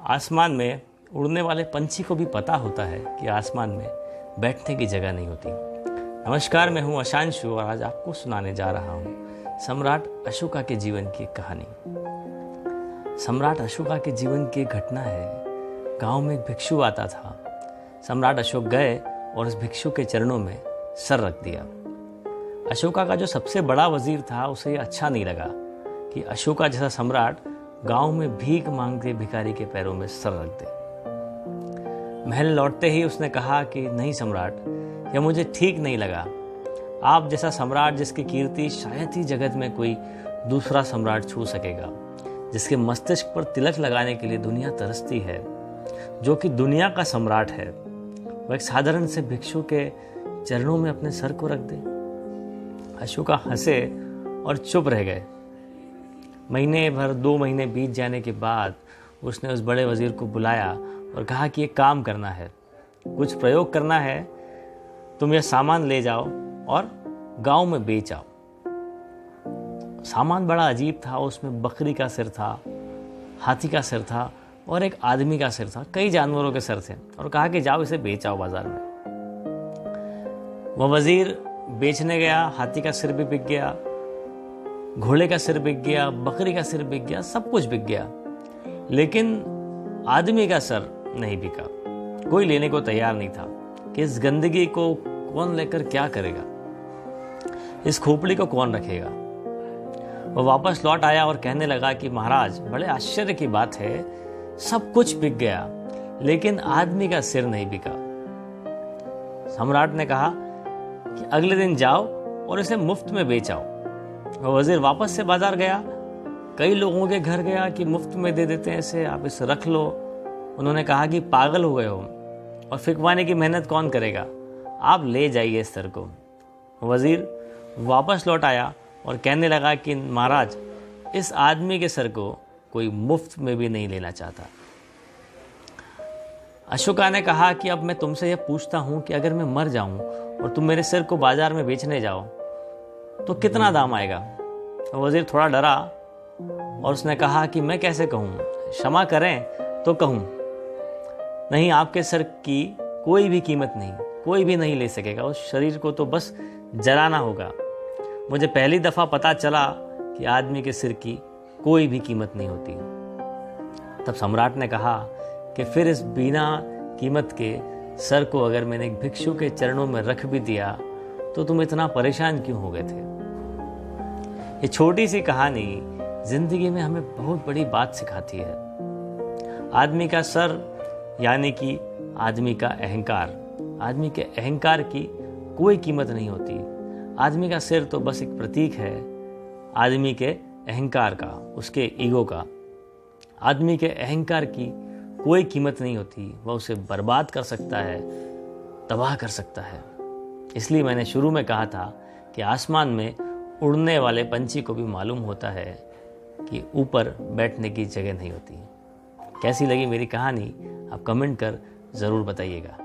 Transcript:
आसमान में उड़ने वाले पंछी को भी पता होता है कि आसमान में बैठने की जगह नहीं होती। नमस्कार, मैं हूं अशांशु और आज आपको सुनाने जा रहा हूं सम्राट अशोका के जीवन की एक कहानी। सम्राट अशोका के जीवन की एक घटना है। गांव में एक भिक्षु आता था। सम्राट अशोक गए और उस भिक्षु के चरणों में सर रख दिया। अशोका का जो सबसे बड़ा वजीर था उसे ये अच्छा नहीं लगा कि अशोका जैसा सम्राट गांव में भीख मांगते भिखारी के पैरों में सर रख दे। महल लौटते ही उसने कहा कि नहीं सम्राट, यह मुझे ठीक नहीं लगा। आप जैसा सम्राट जिसकी कीर्ति शायद ही जगत में कोई दूसरा सम्राट छू सकेगा, जिसके मस्तिष्क पर तिलक लगाने के लिए दुनिया तरसती है, जो कि दुनिया का सम्राट है, वह एक साधारण से भिक्षु के चरणों में अपने सर को रख दे। अशोका हंसे और चुप रह गए। महीने भर 2 महीने बीत जाने के बाद उसने उस बड़े वजीर को बुलाया और कहा कि एक काम करना है, कुछ प्रयोग करना है। तुम यह सामान ले जाओ और गांव में बेच आओ। सामान बड़ा अजीब था। उसमें बकरी का सिर था, हाथी का सिर था और एक आदमी का सिर था। कई जानवरों के सिर थे और कहा कि जाओ इसे बेच आओ बाजार में। वह वजीर बेचने गया। हाथी का सिर भी बिक गया, घोड़े का सिर बिक गया, बकरी का सिर बिक गया, सब कुछ बिक गया, लेकिन आदमी का सर नहीं बिका। कोई लेने को तैयार नहीं था कि इस गंदगी को कौन लेकर क्या करेगा, इस खोपड़ी को कौन रखेगा। वह वापस लौट आया और कहने लगा कि महाराज, बड़े आश्चर्य की बात है, सब कुछ बिक गया लेकिन आदमी का सिर नहीं बिका। सम्राट ने कहा कि अगले दिन जाओ और इसे मुफ्त में बेच आओ। वह वजीर वापस से बाजार गया। कई लोगों के घर गया कि मुफ्त में दे देते हैं इसे, आप इसे रख लो। उन्होंने कहा कि पागल हो गए हो और फिकवाने की मेहनत कौन करेगा, आप ले जाइए इस सर को। वजीर वापस लौट आया और कहने लगा कि महाराज, इस आदमी के सर को कोई मुफ्त में भी नहीं लेना चाहता। अशोका ने कहा कि अब मैं तुमसे यह पूछता हूं कि अगर मैं मर जाऊं और तुम मेरे सिर को बाजार में बेचने जाओ तो कितना दाम आएगा। वजीर थोड़ा डरा और उसने कहा कि मैं कैसे कहूं, क्षमा करें तो कहूं, नहीं, आपके सर की कोई भी कीमत नहीं, कोई भी नहीं ले सकेगा। उस शरीर को तो बस जलाना होगा। मुझे पहली दफा पता चला कि आदमी के सिर की कोई भी कीमत नहीं होती। तब सम्राट ने कहा कि फिर इस बिना कीमत के सर को अगर मैंने एक भिक्षु के चरणों में रख भी दिया तो तुम इतना परेशान क्यों हो गए थे। ये छोटी सी कहानी जिंदगी में हमें बहुत बड़ी बात सिखाती है। आदमी का सर यानी कि आदमी का अहंकार, आदमी के अहंकार की कोई कीमत नहीं होती। आदमी का सिर तो बस एक प्रतीक है आदमी के अहंकार का, उसके ईगो का। आदमी के अहंकार की कोई कीमत नहीं होती, वह उसे बर्बाद कर सकता है, तबाह कर सकता है। इसलिए मैंने शुरू में कहा था कि आसमान में उड़ने वाले पंछी को भी मालूम होता है कि ऊपर बैठने की जगह नहीं होती। कैसी लगी मेरी कहानी, आप कमेंट कर ज़रूर बताइएगा।